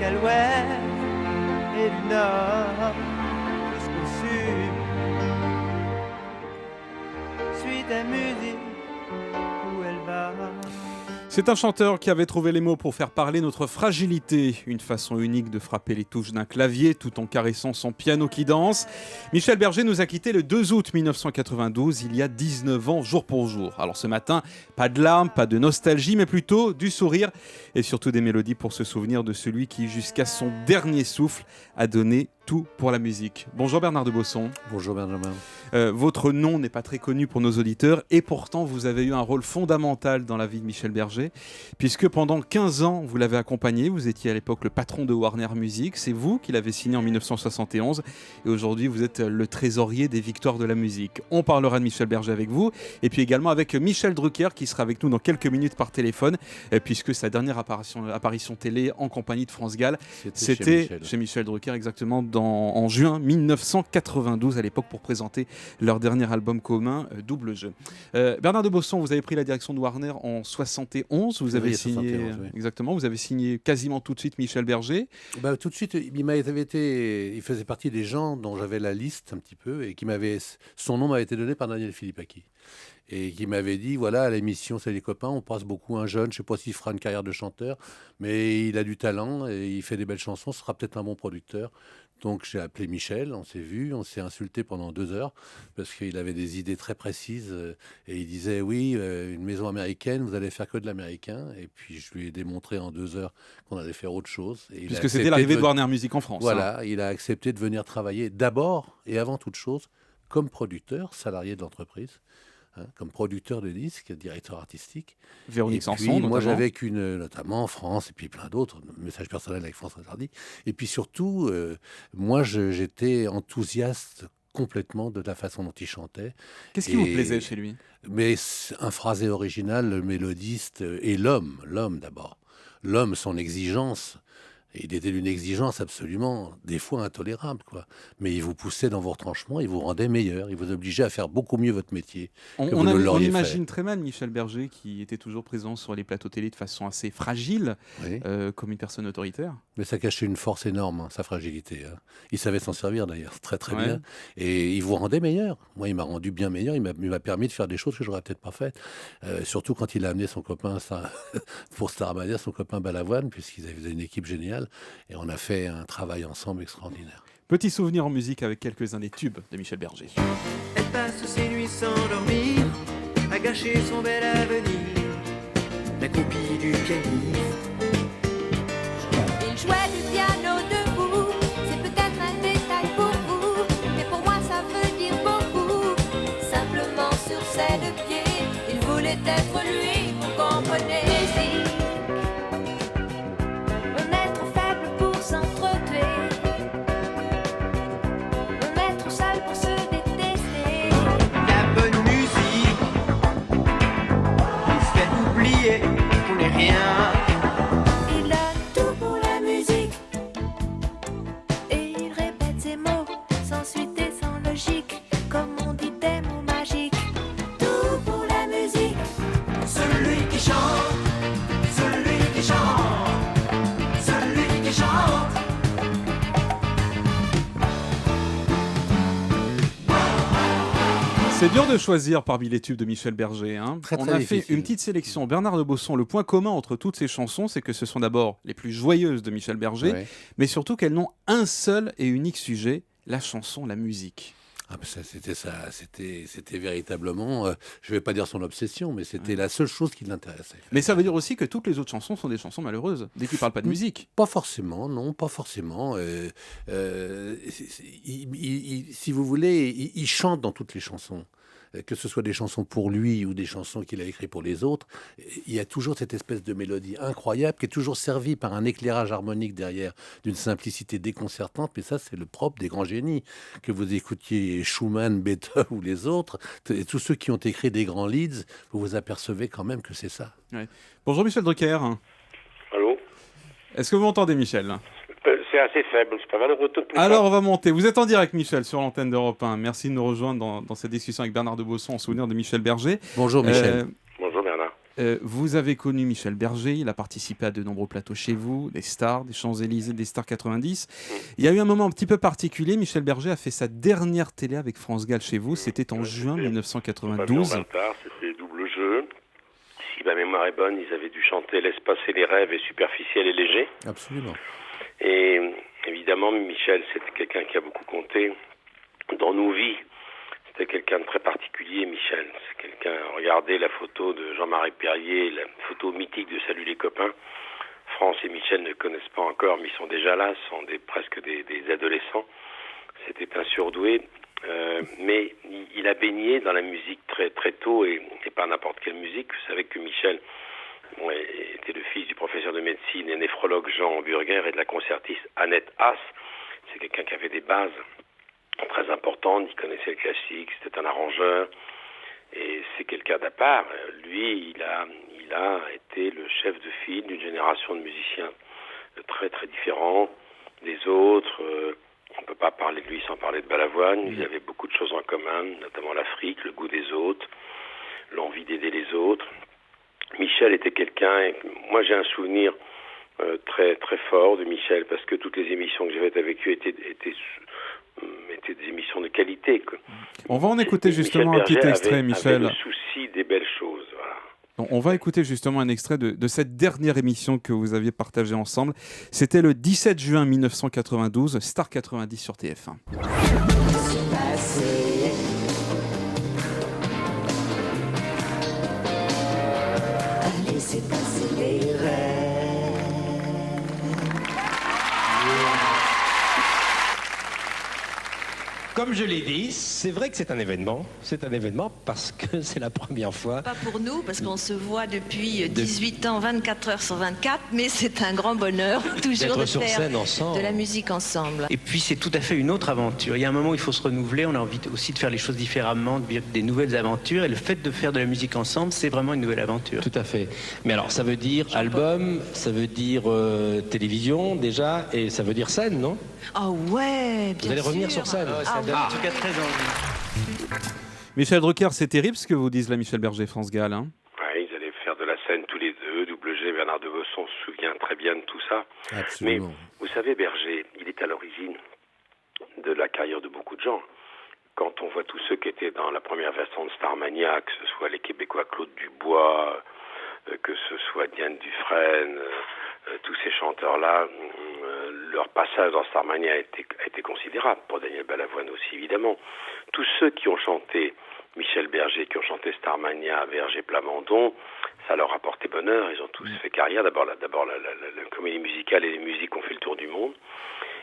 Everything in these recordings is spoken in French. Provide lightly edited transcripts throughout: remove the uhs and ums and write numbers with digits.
jusqu'à l'ouest et du nord jusqu'au sud. Suis ta musique où elle va. C'est un chanteur qui avait trouvé les mots pour faire parler notre fragilité, une façon unique de frapper les touches d'un clavier tout en caressant son piano qui danse. Michel Berger nous a quittés le 2 août 1992, il y a 19 ans, jour pour jour. Alors ce matin, pas de larmes, pas de nostalgie, mais plutôt du sourire et surtout des mélodies pour se souvenir de celui qui, jusqu'à son dernier souffle, a donné tout pour la musique. Bonjour Bernard de Bosson. Bonjour Benjamin. Votre nom n'est pas très connu pour nos auditeurs et pourtant vous avez eu un rôle fondamental dans la vie de Michel Berger puisque pendant 15 ans vous l'avez accompagné, vous étiez à l'époque le patron de Warner Music, c'est vous qui l'avez signé en 1971 et aujourd'hui vous êtes le trésorier des victoires de la musique. On parlera de Michel Berger avec vous et puis également avec Michel Drucker qui sera avec nous dans quelques minutes par téléphone puisque sa dernière apparition télé en compagnie de France Gall c'était chez Michel Drucker exactement en juin 1992 à l'époque pour présenter leur dernier album commun, Double Jeu. Bernard de Bosson, vous avez pris la direction de Warner en 71. Vous avez signé 71, oui. exactement. Vous avez signé quasiment tout de suite Michel Berger. Tout de suite, il faisait partie des gens dont j'avais la liste un petit peu et son nom m'avait été donné par Daniel Philippaki. Et qui m'avait dit, voilà, à l'émission C'est les copains, on passe beaucoup un jeune, je ne sais pas s'il fera une carrière de chanteur, mais il a du talent et il fait des belles chansons, ce sera peut-être un bon producteur. Donc j'ai appelé Michel, on s'est vu, on s'est insulté pendant 2 heures parce qu'il avait des idées très précises et il disait oui, une maison américaine, vous allez faire que de l'américain. Et puis je lui ai démontré en 2 heures qu'on allait faire autre chose. Et puisque c'était l'arrivée de Warner Music en France. Voilà, il a accepté de venir travailler d'abord et avant toute chose comme producteur, salarié de l'entreprise. Comme producteur de disques, directeur artistique. Véronique Sanson, notamment. Moi, j'avais notamment en France, et puis plein d'autres, messages personnels avec François Hardy. Et puis surtout, moi, j'étais enthousiaste complètement de la façon dont il chantait. Qu'est-ce qui vous plaisait chez lui ? Mais un phrasé original, le mélodiste et l'homme d'abord. L'homme, son exigence. Il était d'une exigence absolument, des fois intolérable, quoi. Mais il vous poussait dans vos retranchements, il vous rendait meilleur, il vous obligeait à faire beaucoup mieux votre métier. On imagine très mal Michel Berger qui était toujours présent sur les plateaux télé de façon assez fragile, oui. Comme une personne autoritaire. Mais ça cachait une force énorme, sa fragilité. Il savait s'en servir d'ailleurs, très très bien. Et il vous rendait meilleur. Moi, il m'a rendu bien meilleur, il m'a permis de faire des choses que j'aurais peut-être pas faites. Surtout quand il a amené son copain pour Starmania, son copain Balavoine, puisqu'ils avaient une équipe géniale. Et on a fait un travail ensemble extraordinaire. Petit souvenir en musique avec quelques-uns des tubes de Michel Berger. Elle passe ses nuits sans dormir, à gâcher son bel avenir, la copie du pianiste. Il jouait du piano debout, c'est peut-être un détail pour vous, mais pour moi ça veut dire beaucoup. Simplement sur ses 2 pieds, il voulait être lui, vous comprenez. Il a tout pour la musique et il répète ses mots sans suite et sans logique, comme on dit des mots magiques. Tout pour la musique. Celui qui chante, celui qui chante, celui qui chante. C'est dur de choisir parmi les tubes de Michel Berger. On a fait une petite sélection. Bernard de Bosson, le point commun entre toutes ces chansons, c'est que ce sont d'abord les plus joyeuses de Michel Berger, mais surtout qu'elles n'ont un seul et unique sujet, la chanson, la musique. C'était véritablement, je ne vais pas dire son obsession, mais c'était la seule chose qui l'intéressait. Mais ça veut dire aussi que toutes les autres chansons sont des chansons malheureuses, dès qu'il ne parle pas de musique. Pas forcément, non, pas forcément. Si vous voulez, il chante dans toutes les chansons. Que ce soit des chansons pour lui ou des chansons qu'il a écrites pour les autres, il y a toujours cette espèce de mélodie incroyable qui est toujours servie par un éclairage harmonique derrière, d'une simplicité déconcertante. Mais ça, c'est le propre des grands génies. Que vous écoutiez Schumann, Beethoven ou les autres, tous ceux qui ont écrit des grands leads, vous vous apercevez quand même que c'est ça. Ouais. Bonjour Michel Drucker. Allô ? Est-ce que vous m'entendez, Michel ? C'est assez faible, je peux avoir le retour plus Alors fort. on va monter. Vous êtes en direct, Michel, sur l'antenne d'Europe 1. Merci de nous rejoindre dans cette discussion avec Bernard de Bosson en souvenir de Michel Berger. Bonjour Michel. Bonjour Bernard. Vous avez connu Michel Berger, il a participé à de nombreux plateaux chez vous, des stars, des Champs-Élysées, des stars 90. Il y a eu un moment un petit peu particulier, Michel Berger a fait sa dernière télé avec France Gall chez vous, c'était en juin 1992. C'était double jeu. Si ma mémoire est bonne, ils avaient dû chanter Laisse passer les rêves et Superficiel et léger. Absolument. Et évidemment, Michel, c'était quelqu'un qui a beaucoup compté dans nos vies. C'était quelqu'un de très particulier, Michel. C'est quelqu'un, regardez la photo de Jean-Marie Perrier, la photo mythique de Salut les copains. France et Michel ne connaissent pas encore, mais ils sont déjà là, ce sont presque des adolescents. C'était un surdoué, mais il a baigné dans la musique très, très tôt, et pas n'importe quelle musique. Vous savez que Michel était le fils du professeur de médecine et néphrologue Jean Burger et de la concertiste Annette Haas. C'est quelqu'un qui avait des bases très importante, il connaissait le classique, c'était un arrangeur, et c'est quelqu'un d'à part. Lui, il a été le chef de file d'une génération de musiciens très très différents des autres. On ne peut pas parler de lui sans parler de Balavoine. Il y avait beaucoup de choses en commun, notamment l'Afrique, le goût des autres, l'envie d'aider les autres. Michel était quelqu'un, moi j'ai un souvenir très très fort de Michel, parce que toutes les émissions que j'ai faites avec lui étaient des émissions de qualité, quoi. On va en écouter justement un petit extrait, Michel. Avait le souci des belles choses, voilà. On va écouter justement un extrait de cette dernière émission que vous aviez partagée ensemble. C'était le 17 juin 1992, Star 90 sur TF1. Laissez passer les rêves. Comme je l'ai dit, c'est vrai que c'est un événement. C'est un événement parce que c'est la première fois. Pas pour nous, parce qu'on se voit depuis 18 ans, 24 heures sur 24, mais c'est un grand bonheur toujours de sur faire scène ensemble. De la musique ensemble. Et puis c'est tout à fait une autre aventure. Il y a un moment où il faut se renouveler, on a envie aussi de faire les choses différemment, de vivre des nouvelles aventures, et le fait de faire de la musique ensemble, c'est vraiment une nouvelle aventure. Tout à fait. Mais alors ça veut dire album, ça veut dire télévision déjà, et ça veut dire scène, non? Ah ouais, bien sûr. Vous allez revenir sur scène. Ça donne en tout cas très envie. Michel Drucker, c'est terrible ce que vous disent là, Michel Berger, France Gall. Hein. Ouais, ils allaient faire de la scène tous les deux. Double G, Bernard de Bosson se souvient très bien de tout ça. Absolument. Mais vous savez, Berger, il est à l'origine de la carrière de beaucoup de gens. Quand on voit tous ceux qui étaient dans la première version de Starmania, que ce soit les Québécois Claude Dubois, que ce soit Diane Dufresne, tous ces chanteurs-là, leur passage dans Starmania a été considérable, pour Daniel Balavoine aussi évidemment. Tous ceux qui ont chanté Michel Berger, qui ont chanté Starmania, Berger, Plamondon, ça leur a porté bonheur, ils ont tous fait carrière. D'abord la comédie musicale et les musiques ont fait le tour du monde.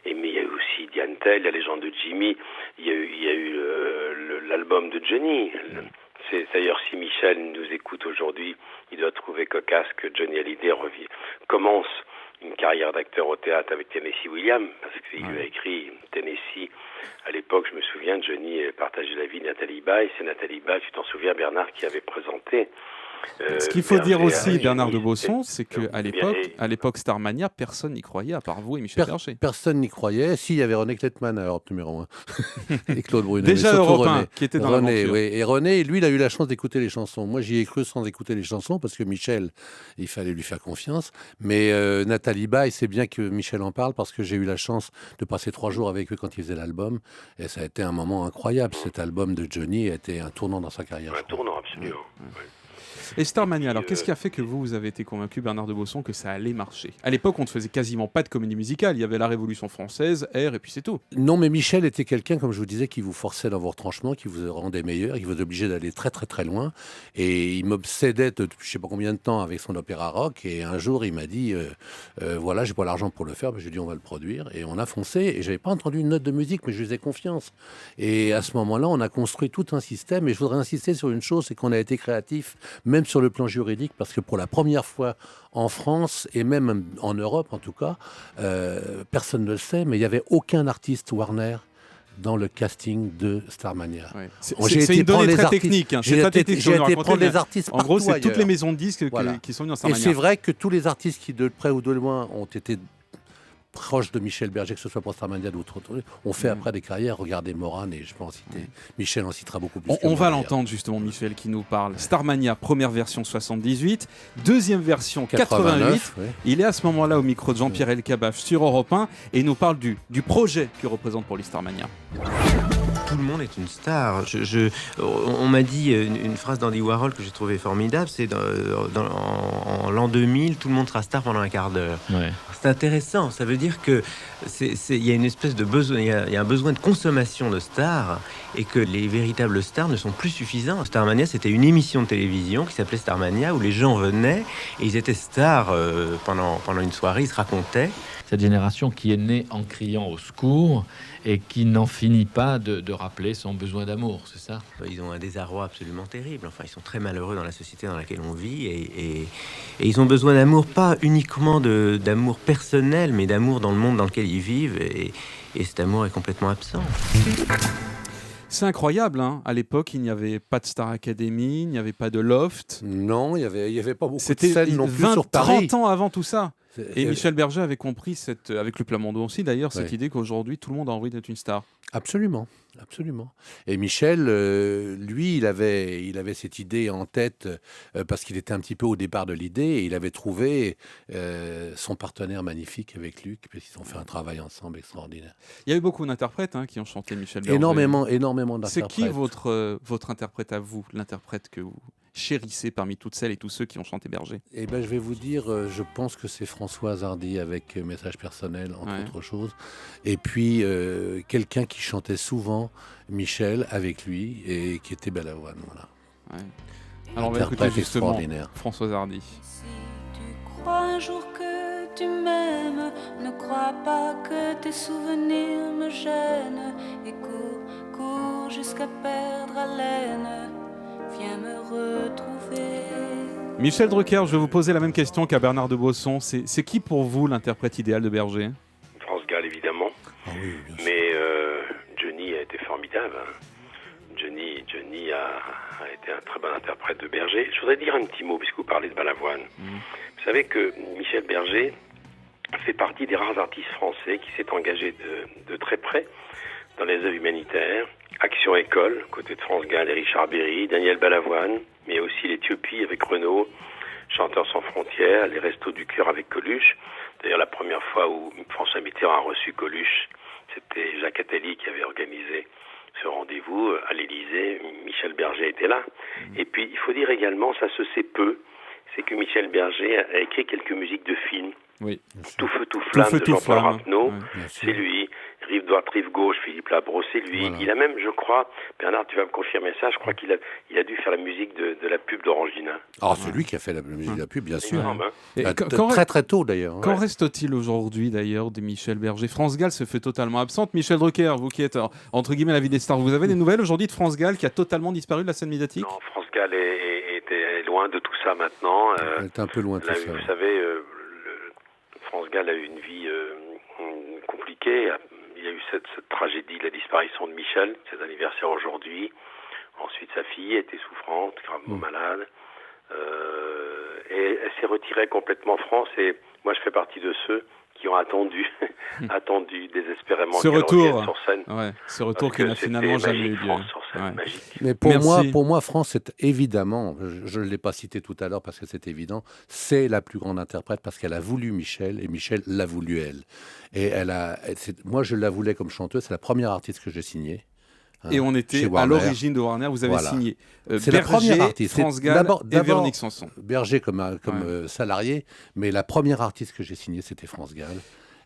Mais il y a eu aussi Diane Tell, la légende de Jimmy, il y a eu l'album de Johnny. C'est d'ailleurs, si Michel nous écoute aujourd'hui, il doit trouver cocasse que Johnny Hallyday commence une carrière d'acteur au théâtre avec Tennessee Williams, parce qu'il lui a écrit Tennessee. À l'époque, je me souviens, Johnny partageait la vie de Nathalie Baye. C'est Nathalie Baye, tu t'en souviens, Bernard, qui avait présenté. Ce qu'il faut dire aussi, Bernard de Bosson, c'est qu'à l'époque Starmania, personne n'y croyait, à part vous et Michel Berger. Personne n'y croyait. Si, il y avait René Klettmann à Europe numéro 1. Et Claude Brunet. Déjà Europe 1, René. qui était dans René, l'aventure. oui. Et René, lui, il a eu la chance d'écouter les chansons. Moi, j'y ai cru sans écouter les chansons, parce que Michel, il fallait lui faire confiance. Mais Nathalie Baye, c'est bien que Michel en parle, parce que j'ai eu la chance de passer 3 jours avec eux quand ils faisaient l'album. Et ça a été un moment incroyable. Cet album de Johnny a été un tournant dans sa carrière. Un tournant, absolument. Ouais. Et Starmania, alors qu'est-ce qui a fait que vous avez été convaincu, Bernard de Bosson, que ça allait marcher? À l'époque, on ne faisait quasiment pas de comédie musicale. Il y avait la Révolution française, R, et puis c'est tout. Non, mais Michel était quelqu'un, comme je vous disais, qui vous forçait dans vos retranchements, qui vous rendait meilleur, qui vous obligeait d'aller très très très loin. Et il m'obsédait depuis je ne sais pas combien de temps avec son opéra rock. Et un jour, il m'a dit, voilà, j'ai pas l'argent pour le faire. Mais je lui ai dit, on va le produire. Et on a foncé. Et j'avais pas entendu une note de musique, mais je lui faisais confiance. Et à ce moment-là, on a construit tout un système. Et je voudrais insister sur une chose, c'est qu'on a été créatif, même sur le plan juridique, parce que pour la première fois en France, et même en Europe en tout cas, personne ne le sait, mais il n'y avait aucun artiste Warner dans le casting de Starmania. Ouais. C'est une donnée très technique. Hein. J'ai été prendre les artistes en gros, c'est ailleurs. toutes les maisons de disques Voilà. qui sont dans Et Starmania. c'est vrai que tous les artistes qui, de près ou de loin, ont été proches de Michel Berger, que ce soit pour Starmania ou autre, ont fait après des carrières. Regardez Morane, et je peux en citer. Michel en citera beaucoup plus. On va l'entendre justement, Michel, qui nous parle. Starmania, première version 78, deuxième version 88. Ouais. Il est à ce moment-là au micro de Jean-Pierre Elkabbach sur Europe 1 et il nous parle du projet que représente pour lui Starmania. Tout le monde est une star. On m'a dit une phrase d'Andy Warhol que j'ai trouvée formidable, c'est en l'an 2000, tout le monde sera star pendant un quart d'heure. Ouais. C'est intéressant, ça veut dire que il y a une espèce de besoin, il y a un besoin de consommation de stars et que les véritables stars ne sont plus suffisants. Starmania, c'était une émission de télévision qui s'appelait Starmania où les gens venaient et ils étaient stars pendant une soirée, ils se racontaient. Cette génération qui est née en criant au secours et qui n'en finit pas de rappeler son besoin d'amour, c'est ça? Ils ont un désarroi absolument terrible. Enfin, ils sont très malheureux dans la société dans laquelle on vit et ils ont besoin d'amour, pas uniquement d'amour personnel, mais d'amour dans le monde dans lequel ils vivent et cet amour est complètement absent. C'est incroyable, hein. À l'époque, il n'y avait pas de Star Academy, il n'y avait pas de Loft. Non, il y avait pas beaucoup de C'était scènes non plus sur Paris. 30 ans avant tout ça. Et Michel Berger avait compris, avec le Plamondon aussi d'ailleurs, cette Oui. idée qu'aujourd'hui, tout le monde a envie d'être une star. Absolument, absolument. Et Michel, lui, il avait cette idée en tête parce qu'il était un petit peu au départ de l'idée et il avait trouvé son partenaire magnifique avec Luc, parce qu'ils ont fait un travail ensemble extraordinaire. Il y a eu beaucoup d'interprètes qui ont chanté Michel Berger. Énormément d'interprètes. C'est qui votre interprète à vous, l'interprète que vous chérissez parmi toutes celles et tous ceux qui ont chanté Berger? Eh ben, je vais vous dire, je pense que c'est Françoise Hardy avec Message personnel, entre autres choses. Et puis, quelqu'un qui chantait souvent Michel avec lui et qui était Balavoine. Voilà. Ouais. Alors, on va écouter justement Françoise Hardy. Si tu crois un jour que tu m'aimes, ne crois pas que tes souvenirs me gênent. Et cours jusqu'à perdre haleine. Viens me retrouver. Michel Drucker, je vais vous poser la même question qu'à Bernard de Bosson. C'est qui pour vous l'interprète idéal de Berger? France Gall, évidemment. Ah oui, mais Johnny a été formidable. Hein. Johnny a été un très bon interprète de Berger. Je voudrais dire un petit mot, puisque vous parlez de Balavoine. Vous savez que Michel Berger fait partie des rares artistes français qui s'est engagé de très près dans les œuvres humanitaires. Action École, côté de France Gall et Richard Berry, Daniel Balavoine, mais aussi l'Éthiopie avec Renaud, Chanteurs sans frontières, les Restos du Cœur avec Coluche. D'ailleurs, la première fois où François Mitterrand a reçu Coluche, c'était Jacques Attali qui avait organisé ce rendez-vous à l'Élysée. Michel Berger était là. Et puis, il faut dire également, ça se sait peu, c'est que Michel Berger a écrit quelques musiques de films. Oui. Tout feu, tout flamme de Jean-Paul Rapneau, c'est lui. Rive droite, rive gauche, Philippe Labro, c'est lui. Voilà. Il a même, je crois, Bernard, tu vas me confirmer ça, je crois qu'il a dû faire la musique de la pub d'Orangina. Ah, c'est lui qui a fait la musique de la pub, bien sûr. Très très tôt d'ailleurs. Qu'en reste-t-il aujourd'hui d'ailleurs de Michel Berger? France Gall se fait totalement absente. Michel Drucker, vous qui êtes entre guillemets la vie des stars, vous avez des nouvelles aujourd'hui de France Gall qui a totalement disparu de la scène médiatique? Non, France Gall est loin de tout ça maintenant. Elle est un peu loin de tout ça. Vous savez, France Gall a eu une vie compliquée. Il y a eu cette tragédie de la disparition de Michel, cet anniversaire aujourd'hui. Ensuite, sa fille était souffrante, gravement malade. Et elle s'est retirée complètement en France. Et moi, je fais partie de ceux qui ont attendu désespérément ce retour sur scène. Ouais, ce retour qui n'a finalement jamais eu lieu. Mais pour moi, France, c'est évidemment, je ne l'ai pas cité tout à l'heure parce que c'est évident, c'est la plus grande interprète parce qu'elle a voulu Michel et Michel l'a voulu elle. Et moi, je la voulais comme chanteuse, c'est la première artiste que j'ai signée. Et on était à l'origine de Warner, vous avez signé c'est Berger, la première artiste. France Gall et Véronique Sanson. Berger comme salarié, mais la première artiste que j'ai signée, c'était France Gall.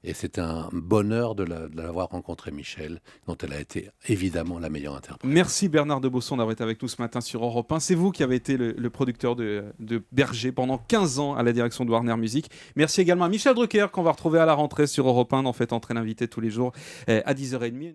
Et c'était un bonheur de l'avoir rencontré Michel, dont elle a été évidemment la meilleure interprète. Merci Bernard de Bosson d'avoir été avec nous ce matin sur Europe 1. C'est vous qui avez été le producteur de Berger pendant 15 ans à la direction de Warner Music. Merci également à Michel Drucker qu'on va retrouver à la rentrée sur Europe 1 dans Faites entrer l'invité tous les jours à 10h30.